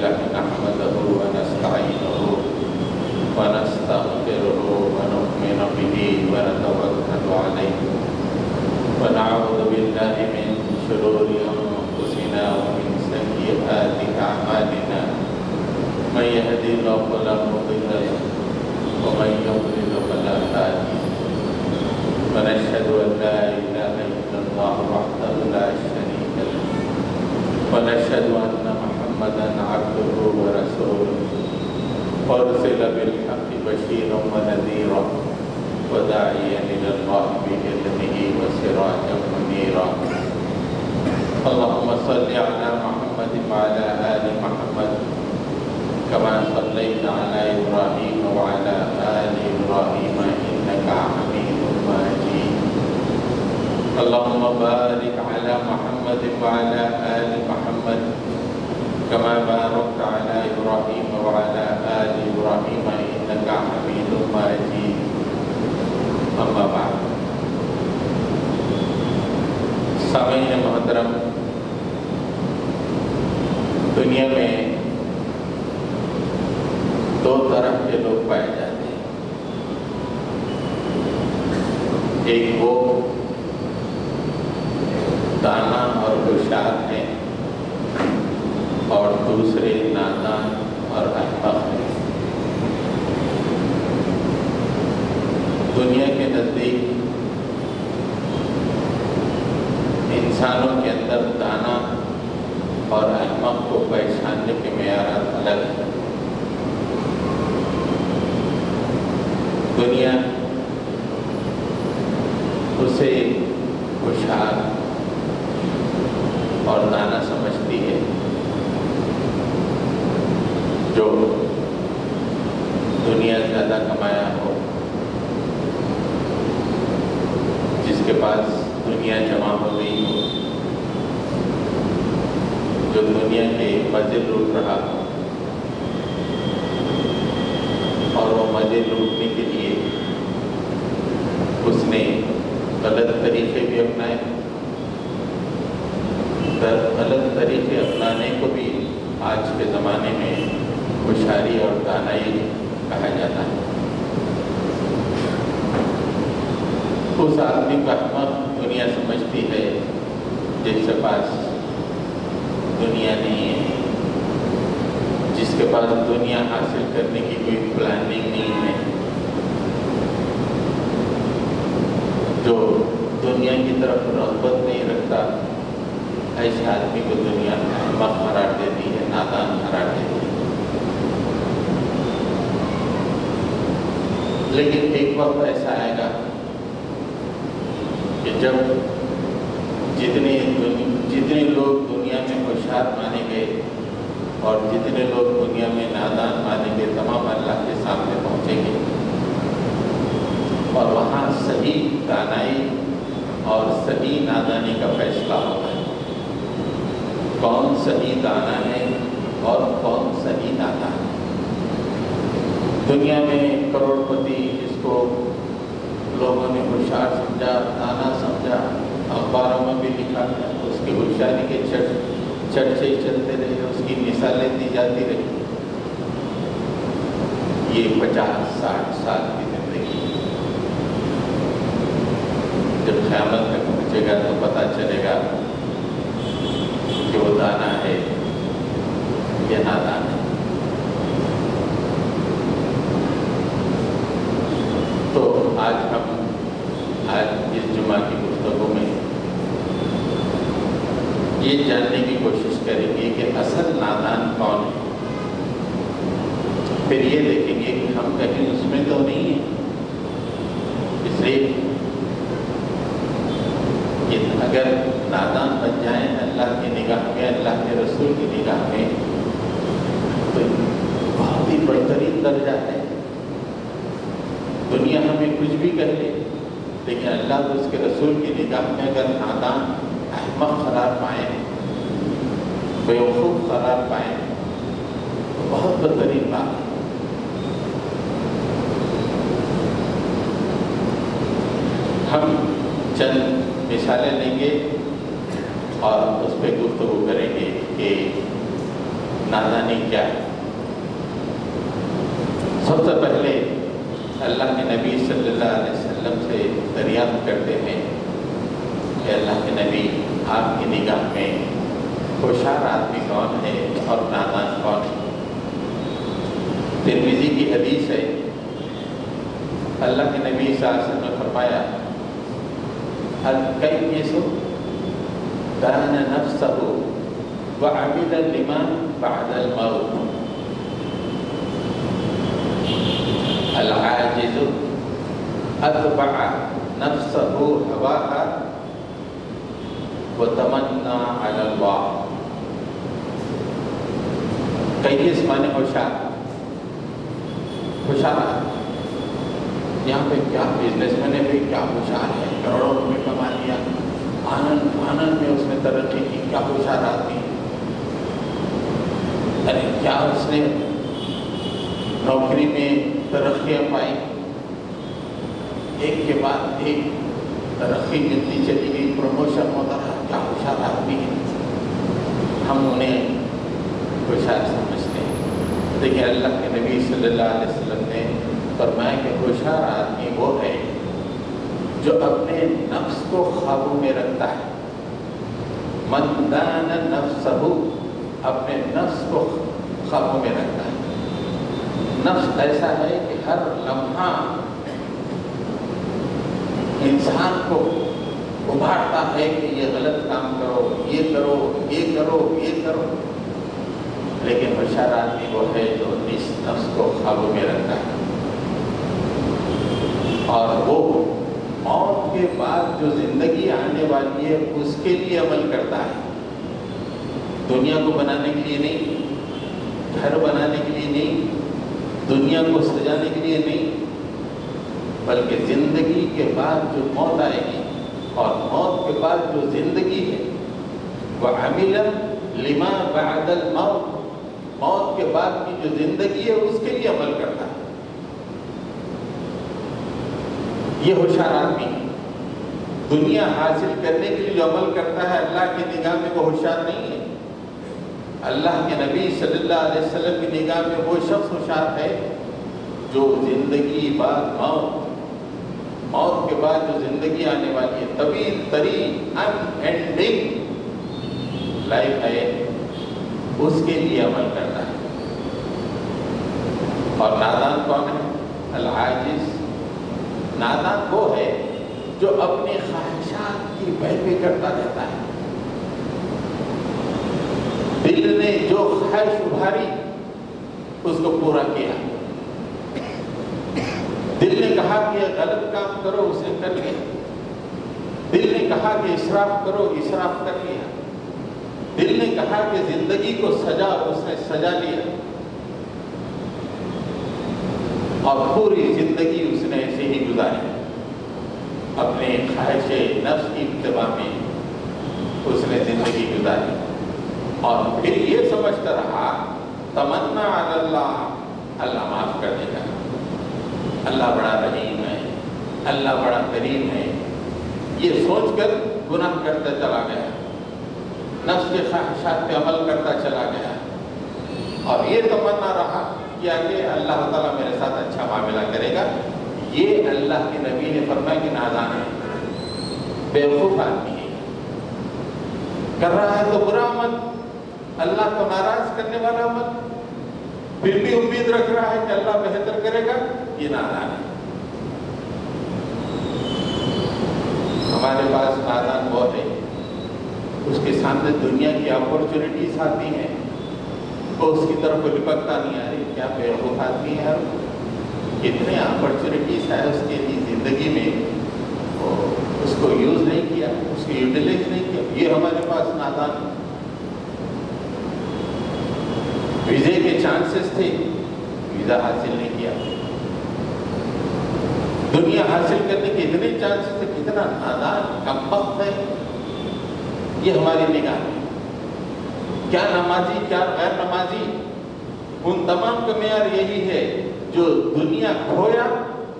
لله نحمده ونستعينه ونستغفره ونؤمن به ونتوكل عليه ونعوذ بالله من شرور أنفسنا ومن سيئات أعمالنا من يهدي الله فلا مضل له ومن يضلل فلا هادي له ونشهد أن لا إله إلا الله وحده لا شريك له ونشهد أن محمدا عبده ورسوله أرسل بالحق بشيرا ونذيرا وداعيا إلى الله بإذنه وسراجا منيرا اللهم صل على محمد وعلى آل محمد كما صليت على إبراهيم وعلى آل إبراهيم إنك حميد مجيد اللهم بارك على محمد وعلى آل محمد كما باركت على إبراهيم وعلى آل إبراهيم إنك حميد مجيد اما بعد سامعین محترم، دنیا میں دو طرح کے لوگ پائے جاتے ہیں. ایک وہ دانا اور ہوشیار ہیں اور دوسرے نادان اور احمق ہیں. دنیا کے نزدیک انسانوں کے اندر دانا اور احمق کو پہچاننے کے معیارات الگ ہیں. دنیا اسے ہوشیار اور دانا سمجھتی ہے جو دنیا زیادہ کمایا ہو، جس کے پاس دنیا جمع ہو گئی ہو، جو دنیا کے مزے لوٹ رہا ہو اور وہ مزے لوٹنے کے لیے اس نے غلط طریقے بھی اپنائے. غلط طریقے اپنانے کو بھی آج کے زمانے میں ہوشیاری اور دانائی کہا جاتا ہے. اس آدمی کا احمق دنیا سمجھتی ہے جس کے پاس دنیا نہیں ہے، جس کے پاس دنیا حاصل کرنے کی کوئی پلاننگ نہیں ہے، جو دنیا کی طرف رغبت نہیں رکھتا. ایسے آدمی کو دنیا احمق قرار دیتی ہے، نادان قرار دیتی ہے. لیکن ایک وقت ایسا آئے گا کہ جب جتنے لوگ دنیا میں ہوشیار مانے گئے اور جتنے لوگ دنیا میں نادان مانے گئے، تمام اللہ کے سامنے پہنچیں گے اور وہاں صحیح دانائی اور صحیح نادانی کا فیصلہ ہوگا. کون صحیح دانا ہے اور کون صحیح نادان ہے. دنیا میں کروڑ پتی جس کو لوگوں نے ہوشیار سمجھا، دانا سمجھا، اخباروں میں بھی لکھا گیا، اس کی ہوشیاری کے چرچے چلتے رہے، اس کی مثالیں دی جاتی رہی. یہ 50-60 سال کی زندگی. جب قیامت تک پہنچے گا تو پتہ چلے گا کہ وہ دانا ہے یا نادان ہے. تو آج اس جمعہ کی گفتگو میں یہ جاننے کی کوشش کریں گے کہ اصل نادان کون ہے. پھر یہ دیکھیں گے کہ ہم کہیں اس میں تو نہیں ہیں. اس لیے اگر نادان بن جائیں اللہ کی نگاہ میں، اللہ کے رسول کی نگاہ میں، تو بہت ہی بہترین درجہ ہے. دنیا ہمیں کچھ بھی کہہ لے، لیکن اللہ اور اس کے رسول کی نگاہ میں اگر نادان احمق قرار پائیں، بیوقوف قرار پائیں، تو بہت بہترین بات ہے. ہم چند مثالیں لیں گے اور اس پہ گفتگو کریں گے کہ نادانی کیا ہے؟ سب سے پہلے اللہ کے نبی صلی اللہ علیہ وسلم سے دریافت کرتے ہیں کہ اللہ کے نبی، آپ کی نگاہ میں ہوشیار آدمی کون ہے اور نادان کون ہے؟ ترمذی کی حدیث ہے، اللہ کے نبی صلی اللہ علیہ وسلم نے فرمایا الکیس دان نفسہ وعمل لما بعد الموت، العاجز اتبع نفسہ ہواہا وتمنا علی اللہ۔ کیس مانے ہوشیار، ہوشیار یہاں پہ کیا بزنس میں نے بھی کیا ہوشیار ہے، کروڑوں روپے کما لیا، آنند میں اس نے ترقی کی، کیا ہوشیار آدمی، ارے کیا اس نے نوکری میں ترقیاں پائی، ایک کے بعد ایک ترقی ملتی چلی گئی، پروموشن ہوتا رہا، کیا ہوشیار آدمی ہے۔ ہم انہیں ہوشیار سمجھتے ہیں، لیکن اللہ کے نبی صلی اللہ علیہ وسلم نے فرمایا کہ ہوشیار آدمی وہ ہے جو اپنے نفس کو قابو میں رکھتا ہے۔ من دان نفسہ، اپنے نفس کو قابو میں رکھتا ہے۔ نفس ایسا ہے کہ ہر لمحہ انسان کو ابھارتا ہے کہ یہ غلط کام کرو، یہ کرو، یہ کرو، یہ کرو، لیکن ہوشیار آدمی وہ ہے جو اس نفس کو قابو میں رکھتا ہے اور وہ موت کے بعد جو زندگی آنے والی ہے اس کے لیے عمل کرتا ہے۔ دنیا کو بنانے کے لیے نہیں، گھر بنانے کے لیے نہیں، دنیا کو سجانے کے لیے نہیں، بلکہ زندگی کے بعد جو موت آئے گی اور موت کے بعد جو زندگی ہے، وَعَمِلَ لِمَا بَعْدَ الْمَوْتِ، موت کے بعد کی جو زندگی ہے اس کے لیے عمل کرتا ہے۔ یہ ہوشیار آدمی دنیا حاصل کرنے کے لیے جو عمل کرتا ہے، اللہ کی نگاہ میں وہ ہوشیار نہیں ہے۔ اللہ کے نبی صلی اللہ علیہ وسلم کی نگاہ میں وہ شخص ہوشیار ہے جو زندگی بعد موت، موت کے بعد جو زندگی آنے والی ہے، طویل ترین ان اینڈنگ لائف ہے، اس کے لیے عمل کرتا ہے۔ اور نادان کون ہے؟ العاجز، نادان وہ ہے جو اپنے خواہشات کی پیروی کرتا رہتا ہے۔ دل نے جو خواہش ابھاری اس کو پورا کیا، دل نے کہا کہ یہ غلط کام کرو، اس نے کر لیا، دل نے کہا کہ اسراف کرو، اسراف کر لیا، دل نے کہا کہ زندگی کو سجا، اس نے سجا لیا، اور پوری زندگی اس نے ایسے ہی گزاری، اپنے خواہش نفس کی اتباع میں اس نے زندگی گزاری، اور پھر یہ سمجھتا رہا تمنا علی اللہ، اللہ معاف کر دے گا، اللہ بڑا رحیم ہے، اللہ بڑا کریم ہے، یہ سوچ کر گناہ کرتا چلا گیا، نفس کے خواہشات پہ عمل کرتا چلا گیا، اور یہ تمنا رہا کہ آگے اللہ تعالیٰ میرے ساتھ اچھا معاملہ کرے گا۔ یہ اللہ کے نبی نے فرمایا کہ نادان ہے، بیوقوف آدمی ہے، کر رہا ہے تو برا عمل، اللہ کو ناراض کرنے والا عمل، پھر بھی امید رکھ رہا ہے کہ اللہ بہتر کرے گا، یہ نادان ہے۔ ہمارے پاس نادان وہ ہے، اس کے سامنے دنیا کی اپورچونیٹیز آتی ہیں، وہ اس کی طرف لپکتا نہیں، آ رہی کیا بیوقوف آدمی ہے، کتنے اپورچونیٹیز ہے اس کے لیے زندگی میں، اس کو یوز نہیں کیا، اس کو یوٹیلائز نہیں کیا، یہ ہمارے پاس نادان ہے۔ ویزے کے چانسز تھے، ویزا حاصل نہیں کیا، دنیا حاصل کرنے کے اتنے چانسز تھے، کتنا نادان کمبخت ہے یہ ہماری نگاہ میں۔ کیا نمازی کیا غیر نمازی، ان تمام کا معیار یہی ہے، جو دنیا کھویا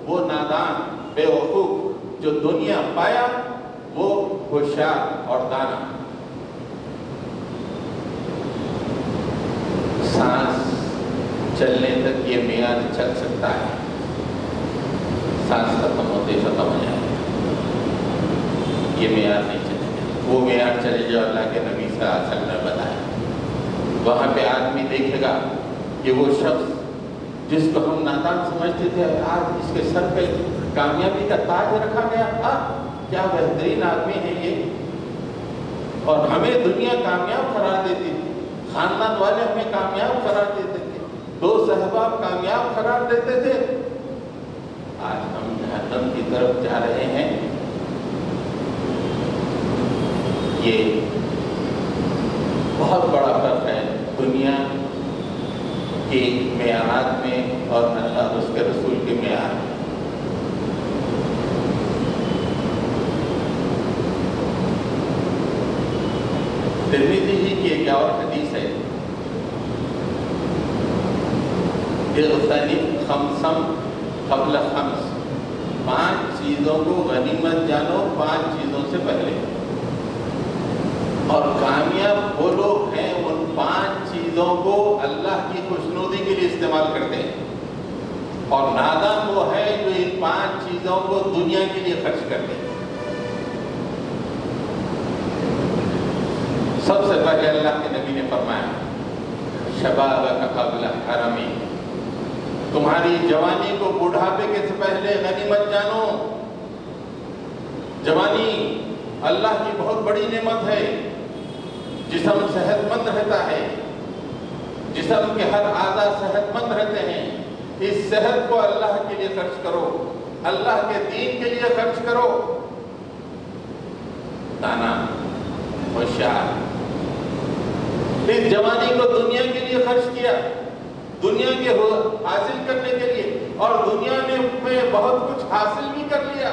وہ نادان بے وقوف، جو دنیا پایا وہ ہوشیار اور دانا۔ چلنے تک یہ معیار چل سکتا ہے، سانس ختم ہوتے ختم ہو جائے، یہ معیار نہیں چلے گا۔ وہ معیار چلے جو اللہ کے نبی صلی اللہ علیہ وسلم نے بتایا۔ وہاں پہ آدمی دیکھے گا کہ وہ شخص جس کو ہم نادان سمجھتے تھے، آج اس کے سر پہ کامیابی کا تاج رکھا گیا، کیا بہترین آدمی ہے یہ، اور ہمیں دنیا کامیاب قرار دیتی تھی، خاندان والے ہمیں کامیاب قرار دیتے تھے، دوست احباب کامیاب قرار دیتے تھے، آج ہم جہنم کی طرف جا رہے ہیں۔ یہ بہت بڑا فرق ہے دنیا کے معیارات میں اور اللہ اور اس کے رسول کے معیار میں۔ ترمذی ہی کی ایک اور حدیث ہے، اغتنم خمسم قبل خمس، 5 چیزوں کو غنیمت جانو 5 چیزوں سے پہلے، اور کامیاب وہ لوگ ہیں ان 5 چیزوں کو اللہ کی خوشنودی کے لیے استعمال کرتے ہیں، اور نادان وہ ہے جو ان 5 چیزوں کو دنیا کے لیے خرچ کرتے ہیں۔ سب سے پہلے اللہ کے نبی نے فرمایا شبابک قبل حرمی، تمہاری جوانی کو بڑھاپے کے سے پہلے غنیمت جانو۔ جوانی اللہ کی بہت بڑی نعمت ہے، جسم صحت مند رہتا ہے، جسم کے ہر اعضاء صحت مند رہتے ہیں، اس صحت کو اللہ کے لیے خرچ کرو، اللہ کے دین کے لیے خرچ کرو۔ دانا ہوشیار، اس جوانی کو دنیا کے لیے خرچ کیا، دنیا کے حاصل کرنے کے لیے، اور دنیا نے میں بہت کچھ حاصل بھی کر لیا،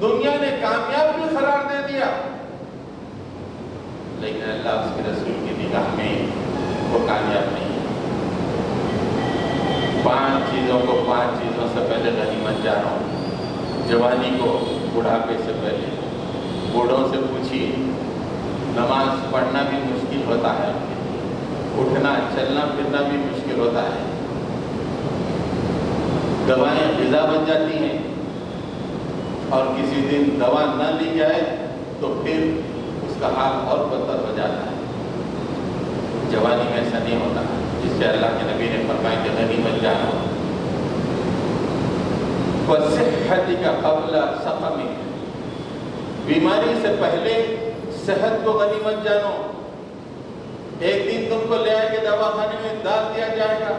دنیا نے کامیاب بھی قرار دے دیا، لیکن اللہ اس کے رسول کی نگاہ میں وہ کامیاب نہیں ہے۔ 5 چیزوں کو 5 چیزوں سے پہلے غنیمت جانو۔ جوانی کو بڑھاپے سے پہلے، بوڑھوں سے پوچھیے، نماز پڑھنا بھی مشکل ہوتا ہے، اٹھنا چلنا پھرنا بھی مشکل ہوتا ہے، دوائیں غذا بن جاتی ہیں، اور کسی دن دوا نہ لی جائے تو پھر اس کا حال اور بدتر ہو جاتا ہے۔ جوانی میں ایسا نہیں ہوتا، جس سے اللہ کے نبی نے فرمایا کہ غنیمت جانو۔ وَصِحَّتِكَ قَبْلَ سَقَمِكَ، بیماری سے پہلے صحت کو غنیمت جانو۔ ایک دن تم کو لے آئے کے دواخانے میں ڈال دیا جائے گا،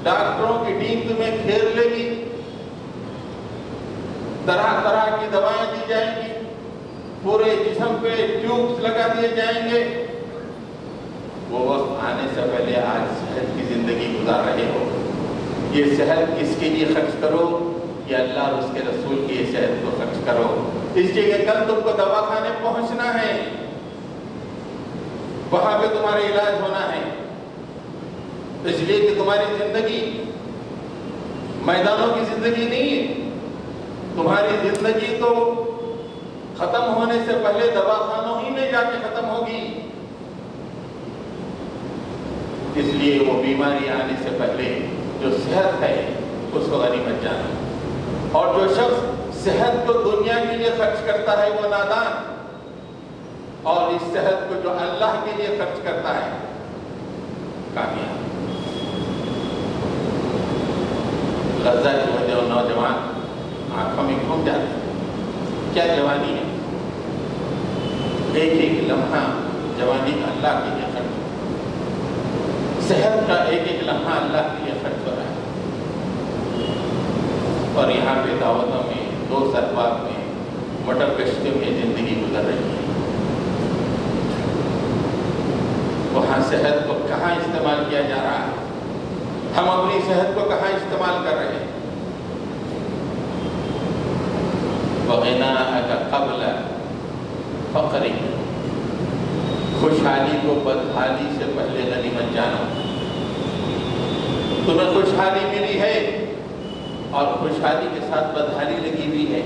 ڈاکٹروں کی ٹیم تمہیں گھیر لے گی، طرح طرح کی دوائیں دی جائیں گی، پورے جسم پہ ٹیوبس لگا دیے جائیں گے۔ وہ وقت آنے سے پہلے آج صحت کی زندگی گزار رہے ہو۔ یہ صحت کس کے لیے خرچ کرو؟ یہ اللہ اور اس کے رسول کی یہ صحت کو خرچ کرو، اس لیے کہ کل تم کو دواخانے پہنچنا ہے، وہاں پہ تمہارا علاج ہونا ہے، اس لیے کہ تمہاری زندگی میدانوں کی زندگی نہیں ہے، تمہاری زندگی تو ختم ہونے سے پہلے دواخانوں ہی میں جا کے ختم ہوگی۔ اس لیے وہ بیماری آنے سے پہلے جو صحت ہے اس کو غنیمت جانا، اور جو شخص صحت کو دنیا کے لیے خرچ کرتا ہے وہ نادان، اور اس صحت کو جو اللہ کے لیے خرچ کرتا ہے کامیاب۔ غزہ کی وجہ نوجوان آنکھوں میں گھوم جاتے ہیں، کیا جوانی ہے، ایک ایک لمحہ جوانی کا اللہ کے لیے خرچ، صحت کا ایک ایک لمحہ اللہ کے لیے خرچ ہو رہا ہے، اور یہاں پہ دعوتوں میں دوست احباب میں موٹر کشتیوں میں زندگی گزر رہی ہے، وہاں صحت کو کہاں استعمال کیا جا رہا ہے، ہم اپنی صحت کو کہاں استعمال کر رہے ہیں۔ وَغِنَاءَكَ قَبْلَ فَقْرِكَ، خوشحالی کو بدحالی سے پہلے غنیمت جانو۔ تمہیں خوشحالی ملی ہے اور خوشحالی کے ساتھ بدحالی لگی ہوئی ہے،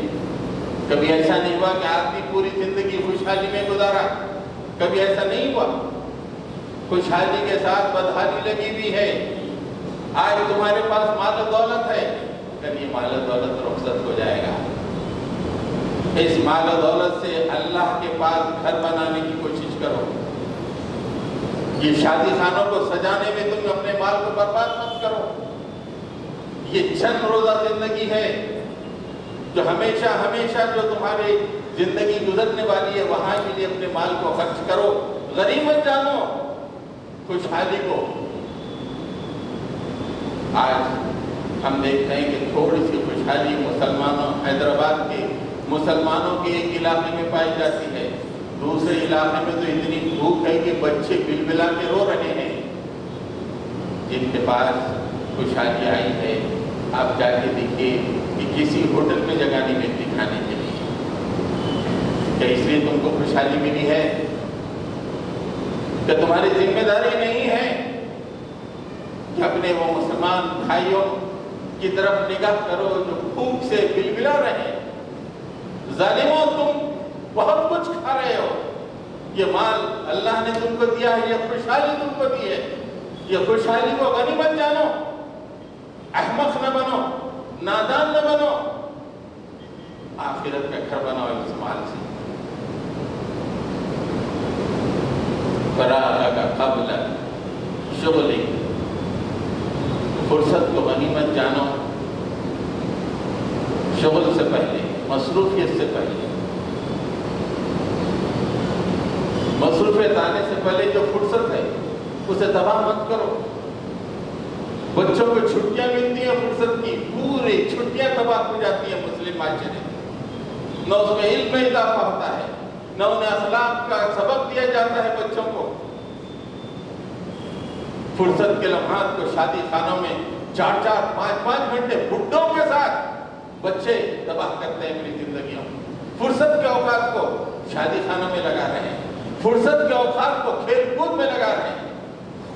کبھی ایسا نہیں ہوا کہ آدمی پوری زندگی خوشحالی میں گزارا، کبھی ایسا نہیں ہوا، خوشحالی کے ساتھ بدحالی لگی ہوئی ہے، آج تمہارے پاس مال و دولت ہے، کل یہ مال و دولت رخصت ہو جائے گا۔ اس مال و دولت سے اللہ کے پاس گھر بنانے کی کوشش کرو۔ یہ شادی خانوں کو سجانے میں تم اپنے مال کو برباد مت کرو۔ یہ چند روزہ زندگی ہے جو ہمیشہ ہمیشہ جو تمہاری زندگی گزرنے والی ہے، وہاں کے لیے اپنے مال کو خرچ کرو۔ غنیمت جانو خوشحالی کو۔ آج ہم دیکھتے ہیں کہ تھوڑی سی خوشحالی مسلمانوں حیدرآباد کے مسلمانوں کے ایک علاقے میں پائی جاتی ہے، دوسرے علاقے میں تو اتنی بھوک ہے کہ بچے بلبلا کے رو رہے ہیں۔ جن کے پاس خوشحالی آئی ہے، آپ جا کے دیکھیے کہ کسی ہوٹل میں جگہ نہیں ملتی کھانے کے لیے۔ کیا اس لیے تم کو خوشحالی ملی ہے؟ کہ تمہاری ذمہ داری نہیں ہے کہ اپنے وہ مسلمان بھائیوں کی طرف نگاہ کرو جو بھوک سے بلبلا رہے ہیں؟ ظالموں، تم بہت کچھ کھا رہے ہو، یہ مال اللہ نے تم کو دیا ہے، یہ خوشحالی تم کو دی ہے، یہ خوشحالی کو غنیمت جانو۔ احمق نہ بنو، نادان نہ بنو، آخرت کا گھر بناؤ اس مال سے۔ فراغک قبل شغلک، فرصت کو غنیمت جانو، شغل سے پہلے، مصروفیت سے پہلے، مصروفیت آنے سے پہلے جو فرصت ہے اسے تباہ مت کرو۔ بچوں کو چھٹیاں ملتی ہیں فرصت کی، پوری چھٹیاں تباہ ہو جاتی ہیں مسلم معاشرے میں۔ نہ اس میں علم میں اضافہ ہوتا ہے، نہ انہیں اخلاق کا سبق دیا جاتا ہے بچوں کو۔ فرصت کے لمحات کو شادی خانوں میں 4-4 5-5 گھنٹے بڈھوں کے ساتھ بچے تباہ کرتے ہیں اپنی زندگیوں۔ فرصت کے اوقات کو شادی خانوں میں لگا رہے ہیں، فرصت کے اوقات کو کھیل کود میں لگا رہے ہیں،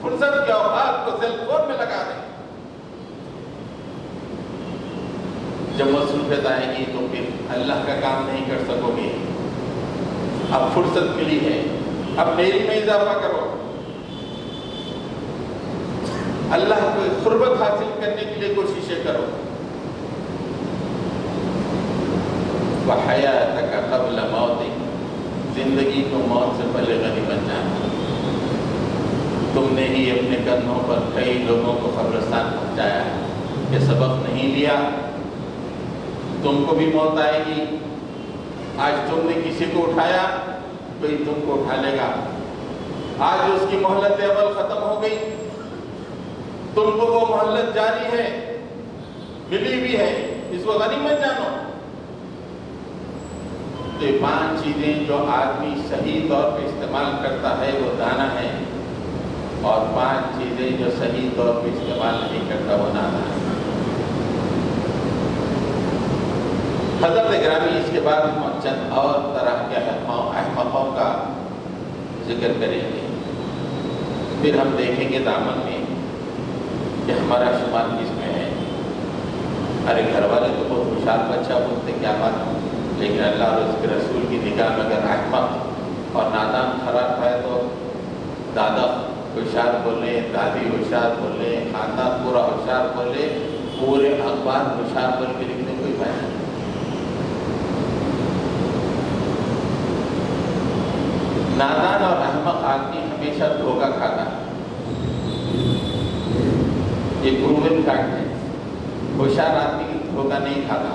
فرصت کے اوقات کو سیل فون میں لگا رہے ہیں۔ جب مصروفیت آئے گی تو پھر اللہ کا کام نہیں کر سکو گے۔ اب فرصت ملی ہے، اپنے علم میں اضافہ کرو، اللہ کو قربت حاصل کرنے کے لیے کوششیں کرو۔ وَحَيَاتَكَ قَبْلَ مَوْتِكَ، زندگی کو موت سے پہلے غنیمت جانا۔ تم نے ہی اپنے کندھوں پر کئی لوگوں کو قبرستان پہنچایا، یہ سبق نہیں لیا؟ تم کو بھی موت آئے گی۔ آج تم نے کسی کو اٹھایا، کوئی تم کو اٹھا لے گا۔ آج اس کی مہلت اول ختم ہو گئی، تم کو وہ مہلت جاری ہے، ملی بھی ہے، اس کو غنیمت جانو۔ تو یہ 5 چیزیں جو آدمی صحیح طور پہ استعمال کرتا ہے وہ دانا ہے، اور 5 چیزیں جو صحیح طور پہ استعمال نہیں کرتا وہ نادان ہے۔ حضرت گرامی اس کے بعد ہم چند اور طرح کے احمقوں کا ذکر کریں گے، پھر ہم دیکھیں گے دامن میں کہ ہمارا شمار کس میں ہے۔ ارے گھر والے تو بہت ہوشیار بچہ بولتے کیا بات، لیکن اللہ اور اس کے رسول کی نگاہ میں اگر احمق اور نادان خراب ہے تو دادا ہوشیار بولے، دادی ہوشیار بولے، خاندان پورا ہوشیار بولے، پورے اخبار ہوشیار بول کے لکھنے کوئی فائدہ نہیں۔ نادان اور احمق آدمی ہمیشہ دھوکہ کھاتا ہے، یہ پروون فیکٹ ہے۔ ہوشیار آدمی دھوکہ نہیں کھاتا،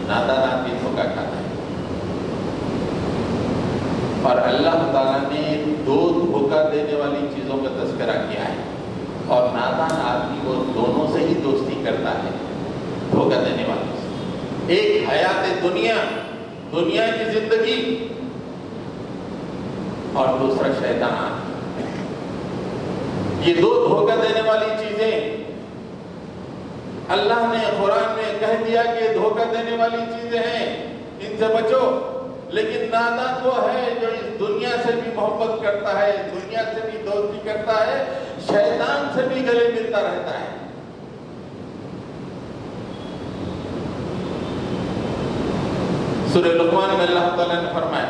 نادان آدمی دھوکہ کھاتا ہے۔ اور اللہ تعالیٰ نے 2 دھوکہ دینے والی چیزوں کا تذکرہ کیا ہے، اور نادان آدمی وہ دونوں سے ہی دوستی کرتا ہے، دھوکہ دینے والوں سے۔ ایک حیات دنیا، دنیا کی زندگی، اور دوسرا شیطان۔ یہ 2 دھوکہ دینے والی چیزیں اللہ نے قرآن میں کہہ دیا کہ دھوکہ دینے والی چیزیں ہیں، ان سے بچو۔ لیکن نادان وہ ہے جو اس دنیا سے بھی محبت کرتا ہے، دنیا سے بھی دوستی کرتا ہے، شیطان سے بھی گلے ملتا رہتا ہے۔ سورہ لقمان میں اللہ تعالیٰ نے فرمایا،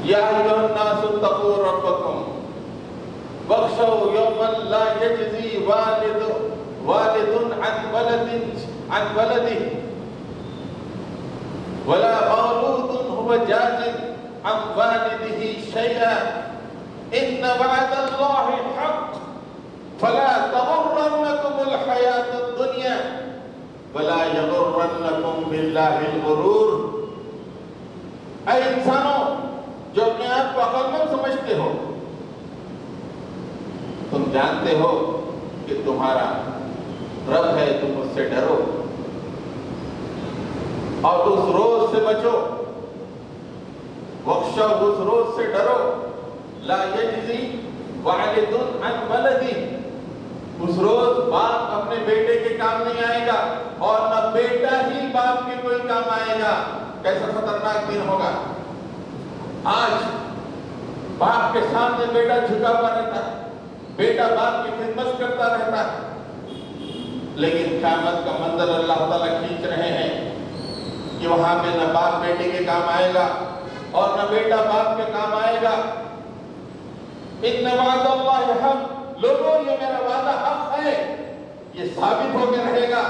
یا ایھا الناس اتقوا ربکم واخشوا یوما لا یجزی والد عن ولده ولا مولود هو جاز عن والده شيئا إن وعد الله حق فلا تغرنكم الحياة الدنيا ولا يغرنكم بالله الغرور. اے انسانوں جو اپنے آپ کو عقل مند سمجھتے ہو، تم جانتے ہو کہ تمہارا رب ہے، تم اس سے ڈرو اور اس روز سے بچو. وخشوا اس روز سے ڈرو. لا یجزی والد عن ولدی. اس روز باپ اپنے بیٹے کے کام نہیں آئے گا اور نہ بیٹا ہی باپ کے کوئی کام آئے گا. کیسا خطرناک دن ہوگا. آج باپ کے سامنے بیٹا جھکا ہوا رہتا ہے، بیٹا باپ کی خدمت کرتا رہتا ہے، لیکن قیامت کا منظر اللہ تعالیٰ کھینچ رہے ہیں کہ وہاں پہ نہ باپ بیٹے کے کام آئے گا اور نہ بیٹا باپ کے کام آئے گا. ان وعد اللہ حق. لوگوں یہ میرا وعدہ حق ہے، یہ ثابت ہو کے رہے گا.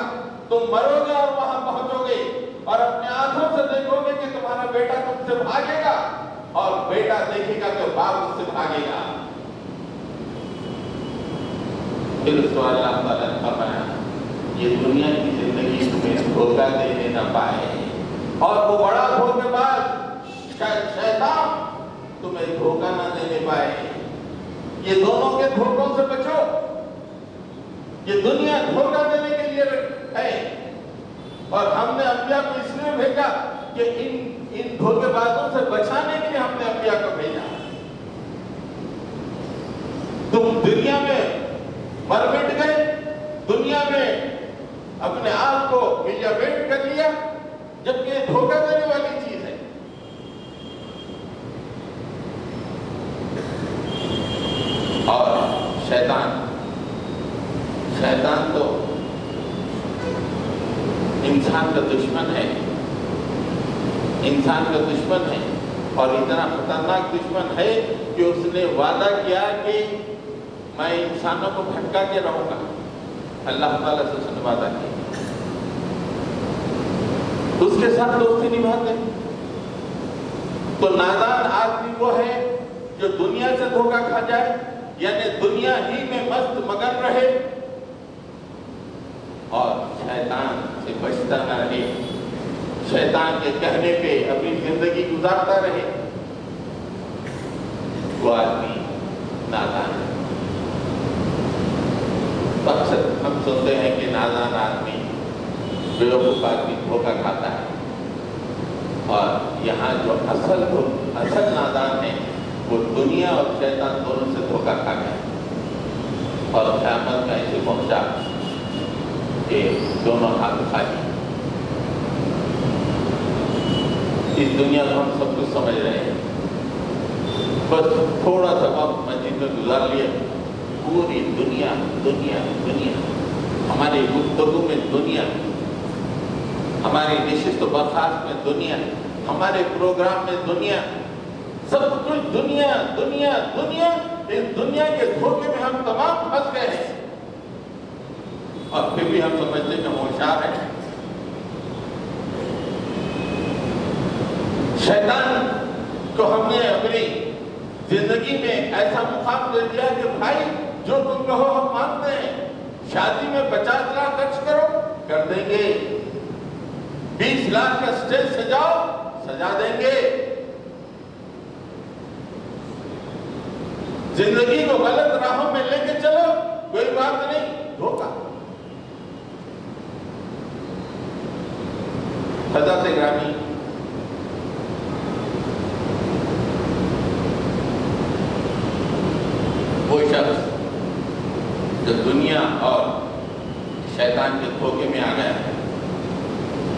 تم مرو گے اور وہاں پہنچو گے اور اپنے آنکھوں سے دیکھو گے کہ تمہارا بیٹا تم سے بھاگے گا اور بیٹا دیکھے گا کہ باپ اس سے بھاگے گا. پھر اس کو اللہ تعالیٰ نے فرمایا یہ دنیا کی زندگی تمہیں دھوکہ دینے نہ پائے اور وہ بڑا دھوکے باز شیطان تمہیں دھوکہ نہ دینے پائے. یہ دونوں کے دھوکوں سے بچو. یہ دنیا دھوکہ دینے کے لیے ہے اور ہم نے انبیاء کو اس لیے بھیجا کہ ان دھوکے بازوں سے بچانے کے لیے ہم نے انبیاء کو بھیجا. تم دنیا میں مر مٹ گئے، دنیا میں اپنے آپ کو ملیا بیٹ کر لیا، جبکہ دھوکہ دینے والی چیز ہے. اور شیطان تو انسان کا دشمن ہے، انسان کا دشمن ہے اور اتنا خطرناک دشمن ہے کہ اس نے وعدہ کیا کہ میں انسانوں کو بھٹکا کے رہوں گا. اللہ تعالیٰ سے اس نے وعدہ کیا، اس کے ساتھ دوستی نبھاتے. تو نادان آدمی وہ ہے جو دنیا سے دھوکہ کھا جائے، یعنی دنیا ہی میں مست مگن رہے اور شیطان سے بچتا نہ رہے، شیطان کے کہنے پہ اپنی زندگی گزارتا رہے. وہ آدمی نادان ہے. اکثر ہم سنتے ہیں کہ نادان آدمی بیوقوف آدمی دھوکہ کھاتا ہے، اور یہاں جو اصل نادان ہے وہ دنیا اور شیطان دونوں سے دھوکہ کھا گیا اور قیامت میں ایسے پہنچا کہ دونوں ہاتھ خالی. اس دنیا کو ہم سب کچھ سمجھ رہے ہیں، بس تھوڑا سا وقت مسجد میں گزار لیا، پوری دنیا دنیا دنیا، ہماری گفتگو میں دنیا، ہماری نشست و برخاست میں دنیا، ہمارے پروگرام میں دنیا، سب کچھ دنیا دنیا دنیا. اس دنیا کے دھوکے میں ہم تمام پھنس گئے ہیں اور پھر بھی ہم سمجھتے ہیں کہ ہم ہوشیار ہیں. شیطان کو ہم نے اپنی زندگی میں ایسا مقام دے دیا کہ بھائی جو تم کہو ہم مانتے ہیں. شادی میں 50 لاکھ خرچ کرو، کر دیں گے. 20 لاکھ کا اسٹیج سجاؤ، سجا دیں گے. زندگی کو غلط راہوں میں لے کے چلو، کوئی بات نہیں، دھوکہ. حضرت گرامی، وہ شخص جو دنیا اور شیطان کے دھوکے میں آ گیا ہے،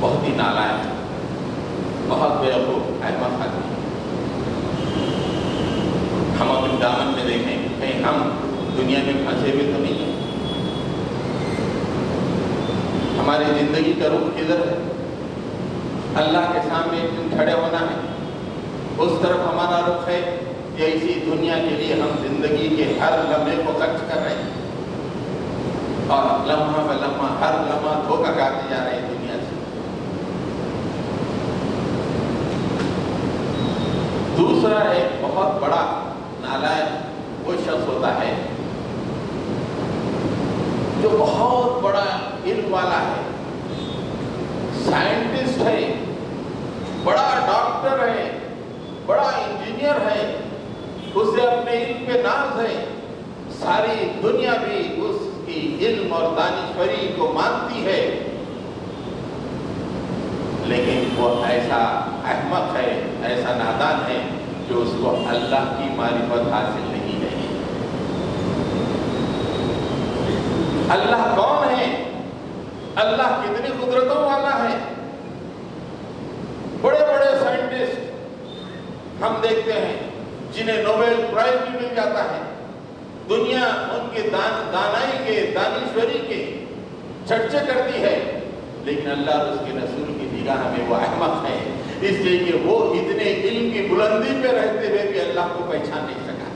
بہت ہی نالائق، بہت بیوقوف، احمق آدمی. ہم اپنے دامن میں دیکھیں کہیں ہم دنیا میں پھنسے ہوئے تو نہیں ہیں. ہماری زندگی کا رخ کدھر ہے؟ اللہ کے سامنے ایک دن کھڑے ہونا ہے، اس طرف ہمارا رخ ہے کہ اسی دنیا کے لیے ہم زندگی کے ہر لمحے کو خرچ کر رہے ہیں اور لمحہ بہ لمحہ ہر لمحہ دھوکہ کھاتے جا رہے ہیں دنیا سے۔ دوسرا ایک بہت بڑا نالائق وہ شخص ہوتا ہے جو بہت بڑا علم والا ہے، سائنٹسٹ ہے، بڑا ڈاکٹر ہے، بڑا انجینئر ہے، اسے اپنے علم پہ ناز ہے، ساری دنیا بھی اس کی علم اور دانشوری کو مانتی ہے، لیکن وہ ایسا احمق ہے، ایسا نادان ہے جو اس کو اللہ کی معرفت حاصل نہیں ہے۔ اللہ کون ہے؟ اللہ کتنی قدرتوں والا ہے؟ بڑے بڑے سائنٹسٹ ہم دیکھتے ہیں جنہیں نوبل پرائز بھی مل جاتا ہے، دنیا ان کے دانائی کے، دانشوری کے چرچے کرتی ہے، لیکن اللہ اور اس کے رسول کی نگاہ میں وہ احمق ہے، اس لیے کہ وہ اتنے علم کی بلندی پہ رہتے ہوئے بھی اللہ کو پہچان نہیں سکا،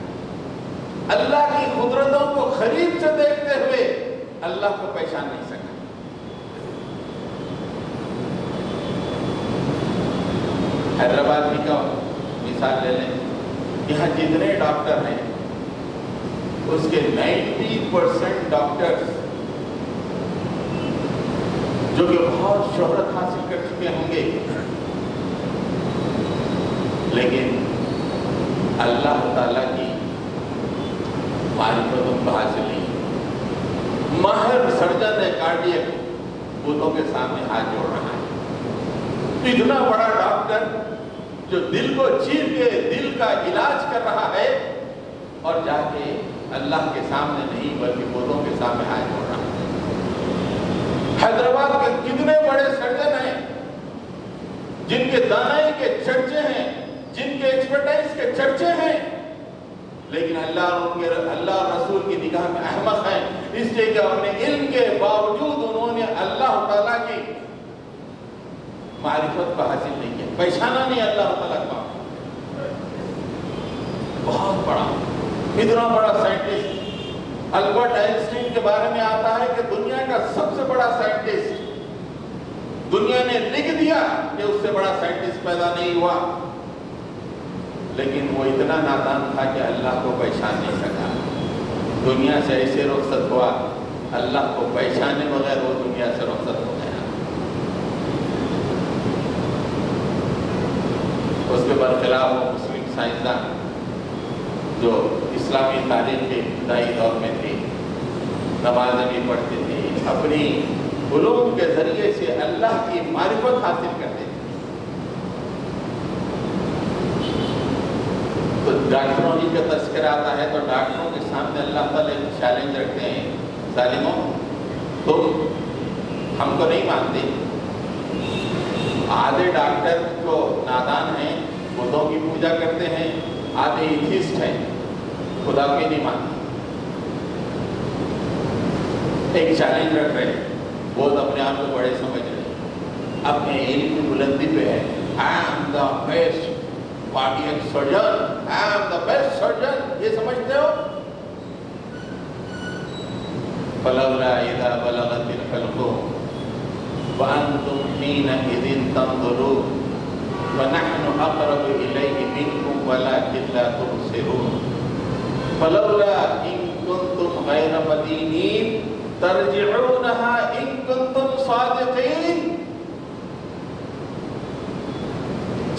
اللہ کی قدرتوں کو قریب سے دیکھتے ہوئے اللہ کو پہچان نہیں سکا۔ حیدرآباد ہی کا مثال لے لیں، یہاں جتنے ڈاکٹر ہیں اس کے 90% ڈاکٹرز جو کہ بہت شہرت حاصل کر چکے ہوں گے، لیکن اللہ تعالیٰ کی معرفت ان کو حاصل نہیں۔ ماہر سرجن ہے کارڈیک، بتوں کے سامنے ہاتھ جوڑ رہا ہے، اتنا بڑا ڈاکٹر جو دل کو چیر کے دل کا علاج کر رہا ہے اور جا کے اللہ کے سامنے نہیں بلکہ بتوں کے سامنے ہاتھ جوڑ رہا ہے۔ حیدرآباد کے کتنے بڑے سرجن ہیں جن کے دانائی کے چرچے ہیں، جن کے ایکسپرٹائز کے چرچے ہیں، لیکن اللہ اور رسول کی نگاہ میں احمق ہیں، اس لیے کہ اپنے علم کے باوجود انہوں نے اللہ تعالیٰ کی معرفت کو حاصل نہیں کیا، پہچانا نہیں اللہ تعالیٰ کا۔ بہت بڑا، اتنا بڑا سائنٹسٹ، البرٹ آئنسٹائن کے بارے میں آتا ہے کہ دنیا کا سب سے بڑا سائنٹسٹ، دنیا نے لکھ دیا کہ اس سے بڑا سائنٹسٹ پیدا نہیں ہوا، لیکن وہ اتنا نادان تھا کہ اللہ کو پہچان نہیں سکا، دنیا سے ایسے رخصت ہوا، اللہ کو پہچانے بغیر وہ دنیا سے رخصت ہو گیا۔ اس کے برخلاف وہ مسلم سائنسدان جو اسلامی تاریخ کے ابتدائی دور میں تھے، نمازیں بھی پڑھتے تھے، اپنی علوم کے ذریعے سے اللہ کی معرفت حاصل کرتے تھے، تو ڈاکٹروں ہی کا تذکرہ آتا ہے تو ڈاکٹروں کے سامنے اللہ تعالیٰ ایک چیلنج رکھتے ہیں، ظالموں تم ہم کو نہیں مانتے، آدھے ڈاکٹر جو نادان ہیں بتوں کی پوجا کرتے ہیں، آدھے ایتھیسٹ ہیں، خدا کو نہیں مانتے، ایک چیلنج رکھ رہے ہیں، بہت اپنے آپ کو بڑے سمجھ رہے ہیں، اپنے علم کی بلندی پہ ہے، I am the best cardiac surgeon, I am the best surgeon، یہ سمجھتے ہو؟ فَلَوْلَا إِذَا بَلَغَتِ الْحُلْقُومَ وَأَنْتُمْ حِينَئِذٍ تَنظُرُونَ وَنَحْنُ أَقْرَبُ إِلَيْهِ مِنْكُمْ وَلَكِنْ لَا تُبْصِرُونَ فَلَوْلَا إِن كُنتُمْ غَيْرَ مَدِينِينَ تَرْجِعُونَهَا إِن كُنتُمْ صَادِقِينَ۔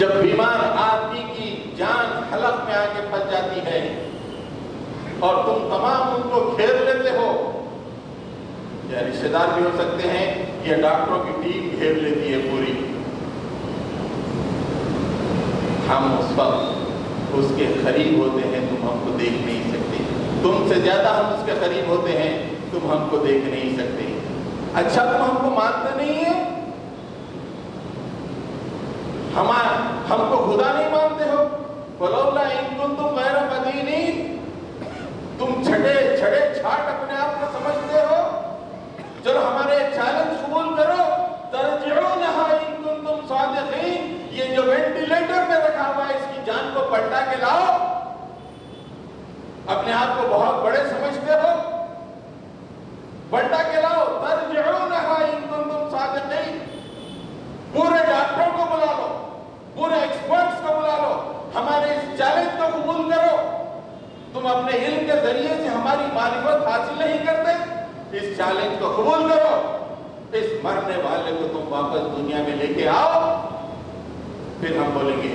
جب بیمار آدمی کی جان حلق میں آ کے پھنس جاتی ہے اور تم تمام ان کو گھیر لیتے ہو، یا رشتہ دار بھی ہو سکتے ہیں یا ڈاکٹروں کی ٹیم گھیر لیتی ہے پوری، ہم اس وقت اس کے قریب ہوتے ہیں، تم ہم کو دیکھ نہیں سکتے، تم سے زیادہ ہم اس کے قریب ہوتے ہیں، تم ہم کو دیکھ نہیں سکتے۔ اچھا تم ہم کو مانتے نہیں ہیں، ہم کو خدا نہیں مانتے ہو، فَلَوْلَا إِن كُنتُمْ غَيْرَ مَدِينِينَ، تم چھڑے چھاٹ اپنے آپ کو سمجھتے ہو، چلو ہمارے چیلنج قبول کرو، ترجعونها ان کنتم صادقین، یہ جو وینٹیلیٹر میں رکھا ہوا ہے اس کی جان کو پلٹا کے لاؤ، اپنے آپ کو بہت بڑے سمجھتے ہو، پلٹا کے معرفت حاصل نہیں کرتے؟ اس چیلنج کو قبول کرو، اس مرنے والے کو تم واپس دنیا میں لے کے آؤ، پھر ہم بولیں گے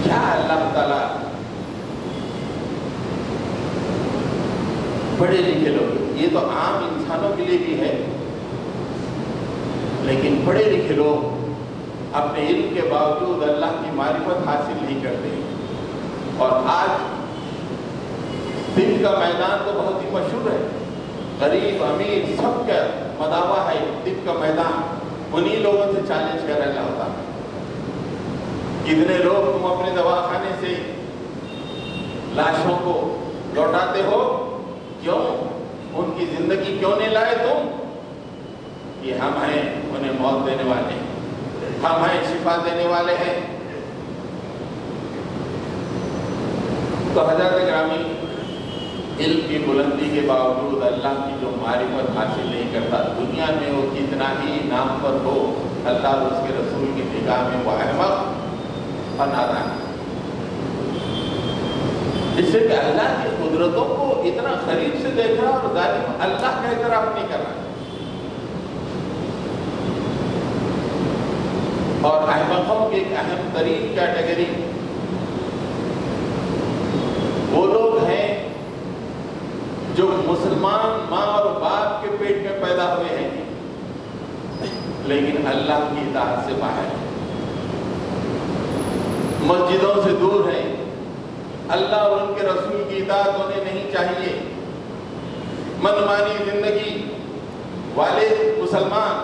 کیا اللہ تعالیٰ پڑھے لکھے لوگ، یہ تو عام انسانوں کے لیے بھی ہے، لیکن پڑھے لکھے لوگ اپنے علم کے باوجود اللہ کی معرفت حاصل نہیں کرتے. اور آج طب کا میدان تو بہت ہی مشہور ہے، غریب امیر سب کا مداوع ہے طب کا میدان، انہی لوگوں سے چیلنج کر رہا ہوتا. کتنے لوگ تم اپنے دواخانے سے لاشوں کو لوٹاتے ہو، کیوں؟ ان کی زندگی کیوں نہیں لائے تم؟ کہ ہم ہیں انہیں موت دینے والے، ہم ہیں شفا دینے والے ہیں. تو حضرت گرامی، علم کی بلندی کے باوجود اللہ کی جو معرفت حاصل نہیں کرتا، دنیا میں وہ کتنا ہی نام پر ہو، اللہ اور اس کے رسول کی نگاہ میں وہ احمق اور نادان، جس سے کہ اللہ کی قدرتوں کو اتنا قریب سے دیکھ رہا اور ظالم اللہ کا اعتراف نہیں کر رہا. اور احمقوں کی ایک اہم ترین کیٹیگری وہ لوگ ہیں جو مسلمان ماں اور باپ کے پیٹ میں پیدا ہوئے ہیں، لیکن اللہ کی اطاعت سے باہر ہیں، مسجدوں سے دور ہیں، اللہ اور ان کے رسول کی اطاعت انہیں نہیں چاہیے، منمانی زندگی، والد مسلمان،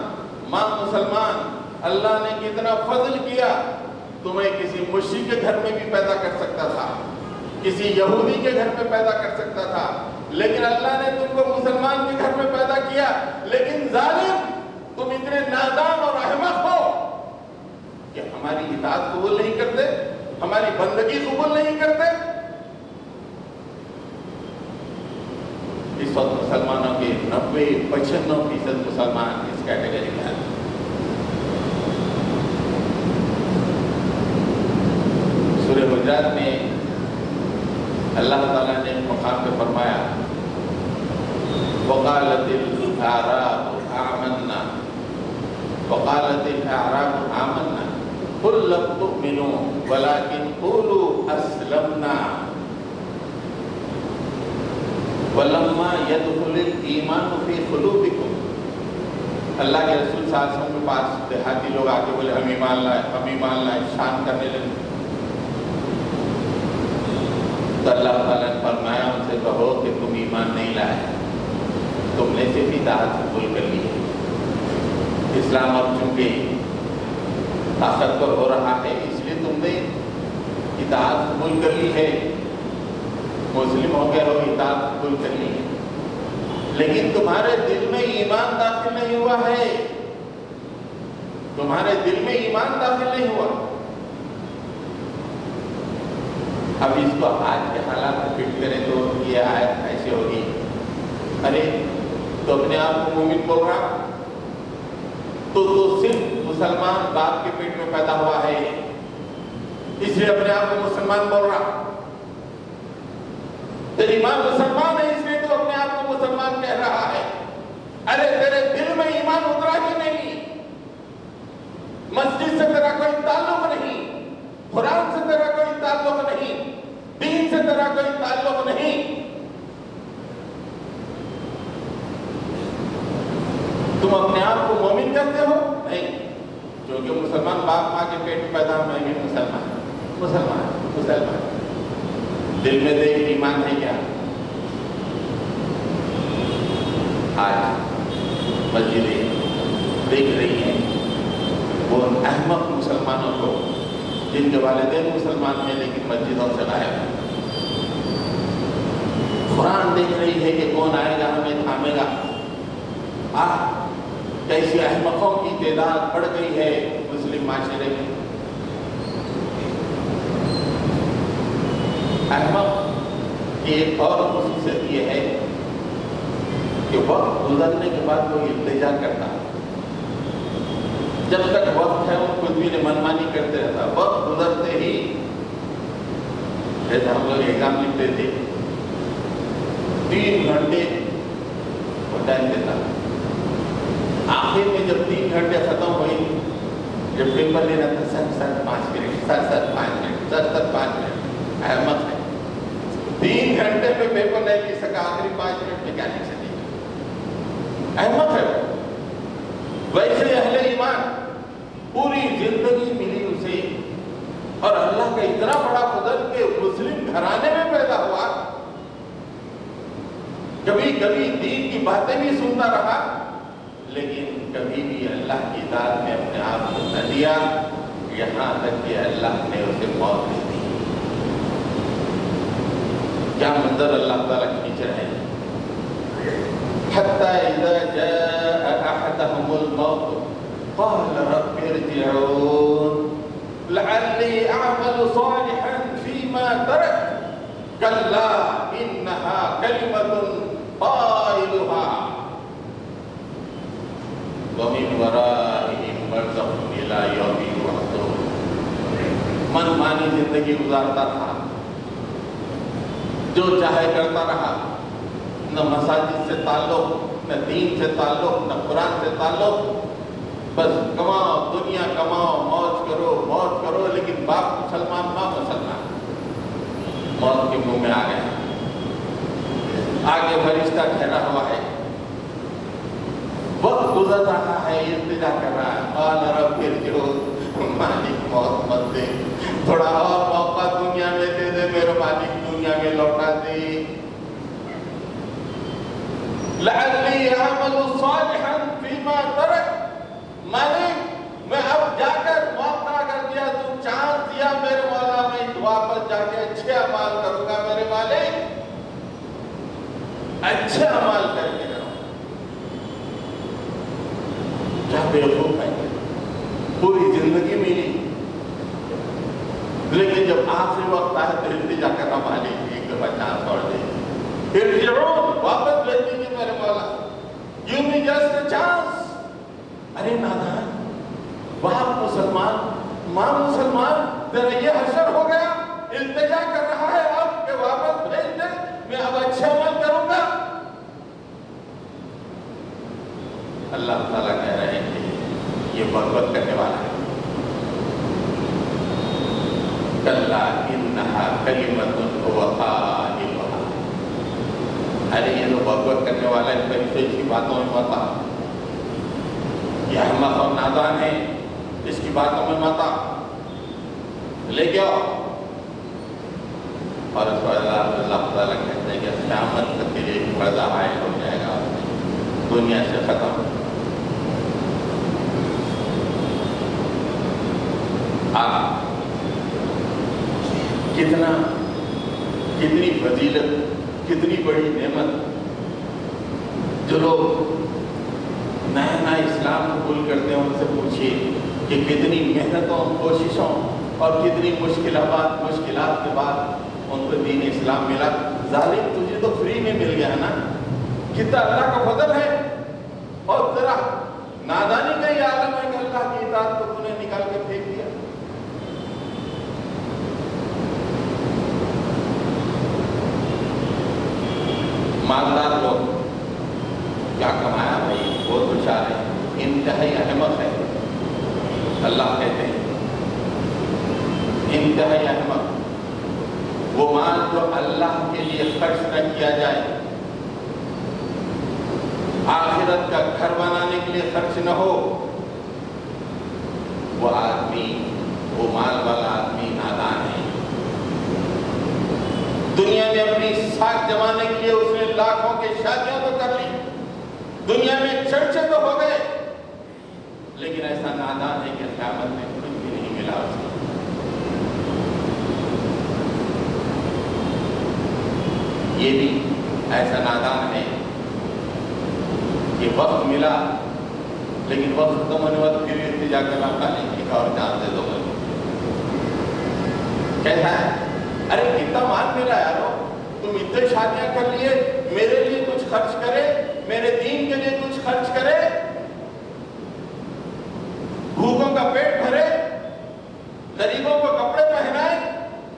ماں مسلمان. اللہ نے کتنا فضل کیا، تمہیں کسی مشرک کے گھر میں بھی پیدا کر سکتا تھا، کسی یہودی کے گھر میں پیدا کر سکتا تھا، لیکن اللہ نے تم کو مسلمان کے گھر میں پیدا کیا. لیکن ظالم، تم اتنے نادان اور احمق ہو کہ ہماری اطاعت قبول نہیں کرتے، ہماری بندگی قبول نہیں کرتے. اس وقت مسلمانوں کے 90-95% مسلمان اس کیٹیگری میں ہیں. سورہ حجرات میں اللہ تعالیٰ نے ایک مقام پہ فرمایا وقالت الاعراب آمنا، وقالت الاعراب آمنا قل لم تؤمنوا ولكن قولوا اسلمنا ولما يدخل الايمان في قلوبكم. اللہ کے رسول صلی اللہ علیہ وسلم کے پاس دیہاتی لوگ آ کے بولے ہم ایمان لائے، شان کرنے لگے. تو اللہ تعالیٰ نے فرمایا ان سے کہو کہ تم ایمان نہیں لائے، تم نے صرف اطاعت قبول کر لی ہے. اسلام اب چونکہ طاقتور ہو رہا ہے اس لیے تم نے اطاعت قبول کر لی ہے، مسلم ہو گئے ہو، اطاعت قبول کر لی ہے، لیکن تمہارے دل میں ایمان داخل نہیں ہوا ہے، تمہارے دل میں ایمان داخل نہیں ہوا. اب اس کو آج کے حالات میں فٹ کریں تو یہ آیت ایسے ہوگی، ارے تو اپنے آپ کو مومن بول رہا، تو صرف مسلمان باپ کے پیٹ میں پیدا ہوا ہے اس لیے اپنے آپ کو مسلمان بول رہا. تیری ماں مسلمان ہے اس لیے تو اپنے آپ کو مسلمان کہہ رہا ہے. ارے تیرے دل میں ایمان اترا ہی نہیں، مسجد سے تیرا کوئی تعلق نہیں، قرآن سے تیرا کوئی تعلق نہیں، دین سے تیرا کوئی تعلق نہیں. تم اپنے آپ کو مومن کہتے ہو؟ نہیں، کیونکہ مسلمان باپ ماں کے پیٹ میں پیدا میں بھی مسلمان. دل میں دیکھ ایمان ہے کیا؟ آج مسجدیں دیکھ رہی ہیں وہ احمق مسلمانوں کو جن کے والدین مسلمان ہیں لیکن مسجدوں سے غائب ہیں. قرآن دیکھ رہی ہے کہ کون آئے گا ہمیں تھامے گا. کیسی احمقوں کی تعداد بڑھ گئی ہے مسلم معاشرے میں. احمق کی ایک اور خصوصیت یہ ہے کہ وقت گزرنے کے بعد وہ التجا کرتا، جب تک وقت ہے وہ کچھ بھی منمانی کرتے رہتا. وقت گزرتے ہی جیسے ہم لوگ ایگزام لکھتے تھے 3 گھنٹے وہ ٹائم دیتا، آخر میں جب 3 گھنٹے ختم ہوئی، جب پیپر لینا تھا سر 5 منٹ، سر 5 منٹ، سر 5 منٹ، احمد ہے 3 گھنٹے میں پیپر نہیں لکھ سکا، آخری 5 منٹ میں کیا لکھ سکے؟ احمد ہے وہ۔ ویسے اہل ایمان پوری زندگی ملی اسے، اور اللہ کا اتنا بڑا فضل کہ مسلم گھرانے میں پیدا ہوا، کبھی کبھی دین کی باتیں بھی سنتا رہا، لیکن کبھی بھی اللہ کی اطاعت میں اپنے آپ کو نہ دیا، یہاں تک کہ اللہ نے اسے موت دے دی۔ کیا منظر اللہ تعالیٰ کھینچ رہے ہیں۔ حتی اذا جاء احدهم الموت قال رب ارجعون لعلی اعمل صالحا فيما تركت كلا انها كلمة قائلها ومن ورائهم برزخ الى يوم يبعثون۔ من مانی زندگی گزارتا رہا، جو چاہے کرتا رہا، نہ مساجد سے تعلق، نہ دین سے تعلق، نہ قرآن سے تعلق، بس کماؤ، دنیا کماؤ، موج کرو، لیکن باپ مسلمان، ماں مسلمان، موت کے منہ میں آ گئے، آگے فرشتہ ٹھہرا ہوا ہے، وقت گزر رہا ہے، التجا کر رہا ہے، قال رب ارجعون، مالک موت مت دے، تھوڑا اور موقع دنیا میں دے دے میرے مالک، دنیا میں لوٹا دے، لعلی اعمل صالحا فيما تركت، مالک میں اب جا کر موقع کر دیا، تو چانس دیا میرے مولا، میں واپس جا کے اچھے اعمال کروں گا میرے مالک، اچھے اعمال کر کے کروں۔ کیا بیوقوف ہے، پوری زندگی ملی، لیکن جب آخری وقت آئے تو التجا کرنا، مالک ایک دفعہ چانس چھوڑ دے، ارجعون، واپس بھیج دیجیے میرے مولا، give me just a chance۔ ارے نادان، باپ مسلمان، ماں مسلمان، تیرا یہ حشر ہو گیا، التجا کر رہا ہے اب کہ واپس بھیج دے، میں اب اچھے عمل کروں گا۔ اللہ تعالیٰ کہہ رہے ہیں کہ یہ بغوت کرنے والا ہے، کلا انہا کلمۃ هو قائلها۔ ارے یہ تو بغوت کرنے والا ہے، فرشتے کی باتوں میں مت آ، یہ احمق اور نادان ہے، اس کی باتوں میں مت آ، لے کے آؤ۔ اور اس پر اللہ تعالیٰ کہتے ہیں کہ قیامت تک کے لیے پردہ عائد ہو جائے گا، دنیا سے ختم۔ آپ کتنی فضیلت، کتنی بڑی نعمت، جو لوگ نیا اسلام قبول کرتے ہیں ان سے پوچھیے کہ کتنی محنتوں، کوششوں اور کتنی مشکلات کے بعد ان کو دین اسلام ملا۔ ظالم تجھے تو فری میں مل گیا نا، کتنا اللہ کا فضل ہے، اور تیرا نادانی کا یہ عالم ہے کہ اللہ کی اطاعت کو تو نے نکال کے پھینک دیا۔ مالدار لوگ کیا کمایا بھائی، بہت ہوشیار ہے، انتہائی احمق ہے، اللہ کہتے ہیں انتہائی احمق وہ مال جو اللہ کے لیے خرچ نہ کیا جائے، آخرت کا گھر بنانے کے لیے خرچ نہ ہو، وہ آدمی، وہ مال والا آدمی نادان ہے۔ دنیا میں اپنی ساکھ جمانے کے لیے اس نے لاکھوں کی شادیاں تو کر لی، دنیا میں چرچے تو ہو گئے، لیکن ایسا نادان ہے کہ قیامت میں کچھ بھی نہیں ملا اس کو۔ یہ بھی ایسا نادان ہے کہ وقت ملا، لیکن وقت ختم ہونے وقت پھر التجا کرنا پڑے ایک اور چانس دے دو مجھے۔ کہتا ہے ارے کتنا مال ملا یارو، تم اتنے شادیاں کر لیے، میرے لیے کچھ خرچ کرے، میرے دین کے لیے کچھ خرچ کرے، بھوکوں کا پیٹ بھرے، غریبوں کو کپڑے پہنائے۔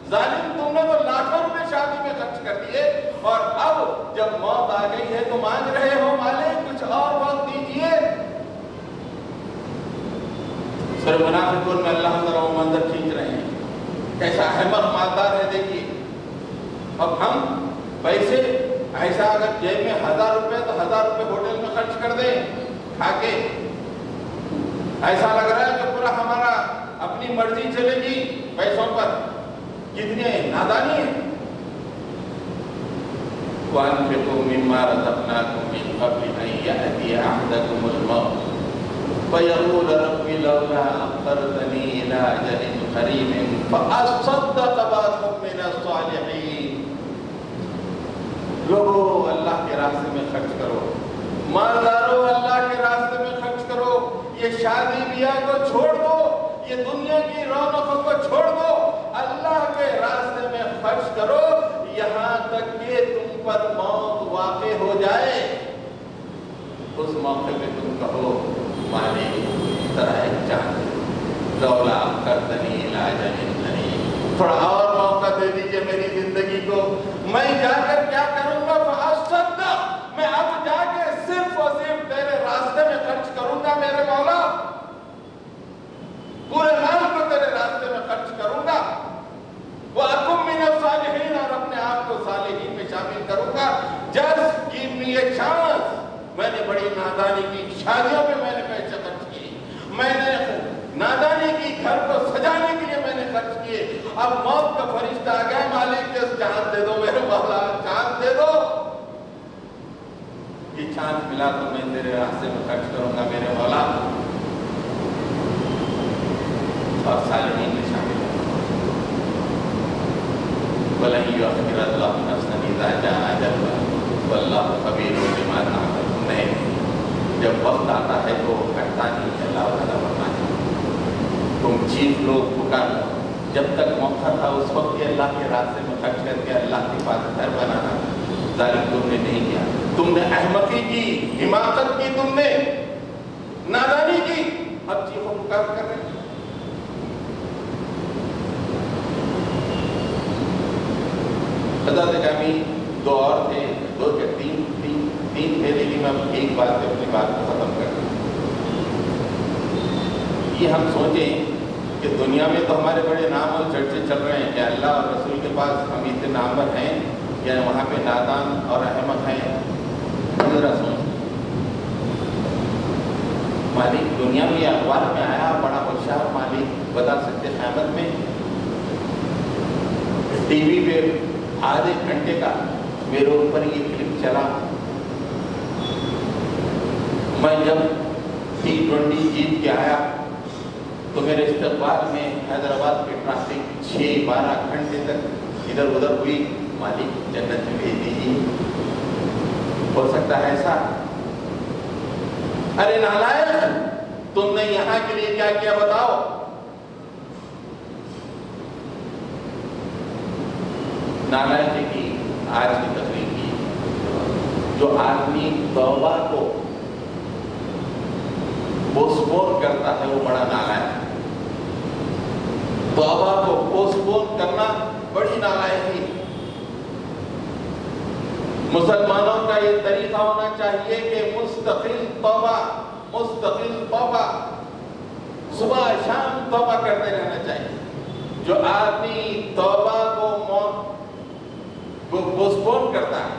ظالم تم نے تو لاکھ اور اب جب موت آ گئی ہے تو مانگ رہے ہو مالک کچھ اور وقت دیجیے. سورہ منافقون میں اللہ تعالیٰ وہ منظر کھینچ رہے ہیں. کیسا احمق مالدار ہے دیکھیے. اب ہم پیسے ایسا اگر جیب میں 1000 روپے تو 1000 روپے ہوٹل میں خرچ کر دیں کھا کے. ایسا لگ رہا ہے کہ پورا ہمارا اپنی مرضی چلے گی پیسوں پر. کتنی نادانی ہے. وَأَنفِقُوا مِمَّا رَزَقْنَاكُم مِّن قَبْلِ أَن يَأْتِيَ أَحَدَكُمُ الْمَوْتُ فَيَقُولَ رَبِّ لَوْلَا أَخَّرْتَنِي إِلَىٰ أَجَلٍ قَرِيبٍ فَأَصَّدَّقَ وَأَكُن مِّنَ الصَّالِحِينَ. لوگو اللہ کے راستے میں خرچ کرو. مالدارو اللہ کے راستے میں خرچ کرو. یہ شادی بیاہ کو چھوڑ دو. یہ دنیا کی رونقوں کو چھوڑ دو. اللہ کے راستے میں خرچ کرو یہاں تک کہ تم پر موت واقع ہو جائے. اس موقع پہ تم کہو مالک ذرا ایک چاند لولا اخرتنی الی اجل قریب. تھوڑا اور موقع دے دیجیے میری زندگی کو. میں جا کر کیا کروں گا؟ فاصدق. میں اب جا کے صرف اور صرف تیرے راستے میں خرچ کروں گا میرے مولا. پورے مال کو تیرے راستے میں خرچ کروں گا. وَأَكُن مِّنَ الصَّالِحِينَ. اور اپنے آپ کو صالحین میں شامل کروں گا. Just give me a chance. میں نے بڑی نادانی کی. شادیوں پہ میں نے پیسے خرچ کیے. میں نے نادانی کی. گھر کو سجانے کے لیے میں نے خرچ کیے. اب موت کا فرشتہ آ گیا. مالک کے چاند دے دو میرے مولا. چاند دے دو. یہ چاند ملا تو میں تیرے راستے میں خرچ کروں گا میرے مولا اور صالحین میں شامل ہوں. وَلَن يُؤَخِّرَ اللَّهُ نَفْسًا إِذَا جَاءَ أَجَلُهَا وَاللَّهُ خَبِيرٌ بِمَا تَعْمَلُونَ. نہیں، جب وقت آتا ہے تو ہٹتا نہیں ہے. اللہ تعالیٰ فرماتا ہے تم چیخ لو پکار لو. جب تک موقع تھا اس وقت کے اللہ کے راستے میں خرچ کر کے اللہ کے پاس گھر بنانا ظالم تم نے نہیں کیا. تم نے احمقی کی، حماقت کی، تم نے نادانی کی. اب چیخو پکار کر رہے ہیں. حضرت جامی دو اور تھے. دو کے تین تھے لیکن اب ایک بات سے اپنی بات کو ختم کر دیں. یہ ہم سوچیں کہ دنیا میں تو ہمارے بڑے نام اور چرچے چل رہے ہیں کہ اللہ اور رسول کے پاس ہم اتنے نامور ہیں یا وہاں پہ نادان اور احمق ہیں. ذرا سوچ مالک دنیا میں اخبار میں آیا بڑا ہوشیار مالک بتا سکتے قیامت میں ٹی وی پہ آدھے گھنٹے کا میرے اوپر یہ کلپ چلا. میں جب T20 جیت کے آیا تو میرے استقبال میں حیدرآباد کی ٹریفک 6-12 گھنٹے تک ادھر ادھر ہوئی. مالک جنت میں بھیج دیجیے. ہو سکتا ہے ایسا؟ ارے نالائق تم نے یہاں کے لیے کیا کیا بتاؤ. نالائق کی آج کی تقریر کی. جو آدمی توبہ کو پوسٹپون کرتا ہے وہ بڑا نالائق ہے. توبہ کو پوسٹپون کرنا بڑی نالائقی ہے. مسلمانوں کا یہ طریقہ ہونا چاہیے کہ مستقل توبہ صبح شام توبہ کرتے رہنا چاہیے. جو آدمی توبہ کو پوسٹپون کرتا ہے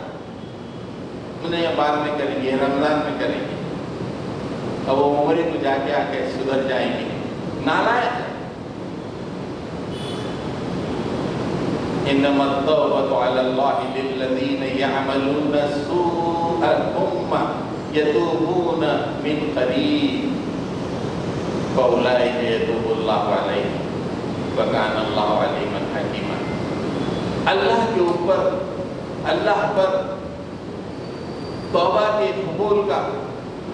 انہیں بعد میں کریں گے، رمضان میں کریں گے، اب وہ عمرے کو جا کے آ کے سدھر جائیں گے. نالائق ہے. انما التوبة على الله للذين يعملون السوء ثم يتوبون من قريب فأولئك يتوب الله عليهم وكان الله عليما حكيما. اللہ کے اوپر اللہ پر توبہ کے قبول کا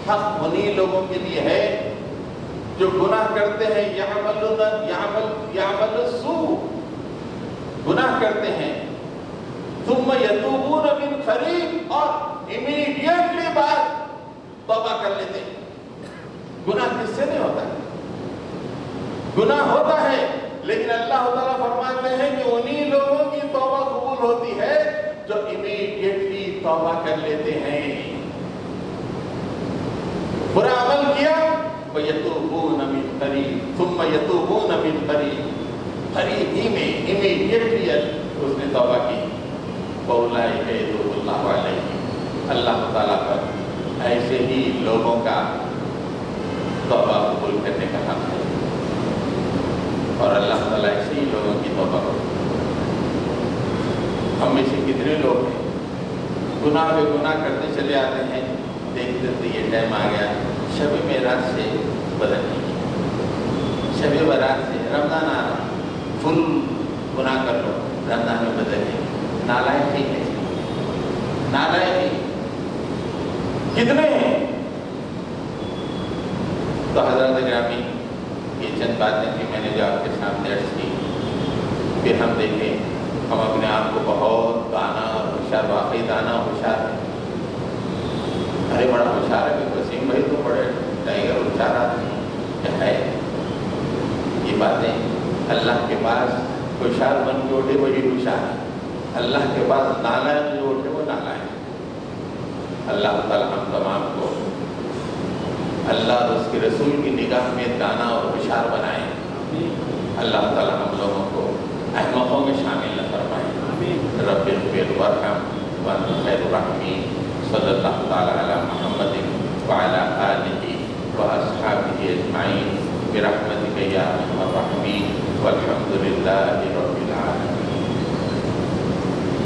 حق انہی لوگوں کے لیے ہے جو گناہ کرتے ہیں. یعمل السوء گناہ کرتے ہیں ثم یتوبون من قریب اور امیڈیٹلی بعد توبہ کر لیتے ہیں. گناہ کس سے نہیں ہوتا ہے؟ گناہ ہوتا ہے لیکن اللہ تعالیٰ فرماتے ہیں کہ انہی لوگوں کی توبہ قبول ہوتی ہے جو امیڈیٹلی توبہ کر لیتے ہیں. برا عمل کیا وَيَتُوبُونَ مِنْ قَرِيبٍ ثُمَّ يَتُوبُونَ مِنْ قَرِيبٍ، قریب ہی میں امیڈیٹلی اس نے توبہ کی. فَأُولَٰئِكَ يَتُوبُ اللَّهُ عَلَيْهِمْ، اللہ تعالیٰ پر ایسے ہی لوگوں کا توبہ قبول کرنے کا حق ہے، اور اللہ تعالیٰ ایسے ہی لوگوں کی توبہ قبول. ہم میں سے کتنے لوگ ہیں گناہ پہ گناہ کرتے چلے آتے ہیں، دیکھتے تو یہ ٹائم آ گیا شب معراج سے بدلنے کی، شب برات سے رمضان آ رہا فل گناہ کر لو، رمضان میں بدلنے کی. نالائق ہی ہے، نالائق ہی کتنے ہیں. تو حضرات گرامی، یہ چند باتیں تھیں میں نے جو آپ کے سامنے عرض کی. پھر ہم دیکھیں ہم اپنے آپ کو بہت دانا اور ہوشیار، واقعی دانا اور ہوشیار ہے. ارے بڑا ہوشیار ہے کہ وسیم بھائی تو بڑے ٹائگر ہوشیار آدمی کیا ہے. یہ باتیں اللہ کے پاس ہوشیار بن کے اٹھے وہی ہوشیار ہے، اللہ کے پاس نالائق جو اٹھے وہ نالائق. اللہ تعالیٰ ہم تمام کو اللہ اور اس کے رسول کی نگاہ میں دانا اور ہوشیار بنائیں. اللہ تعالیٰ ہم لوگوں کو احمقوں میں شامل نہ فرمائیں. رب اغفر وارحم وانت خیر الراحمین. صلی اللہ تعالیٰ علی محمد وعلی آلہ واصحابہ اجمعین برحمتک یا ارحم الراحمین والحمد للہ رب العالمین.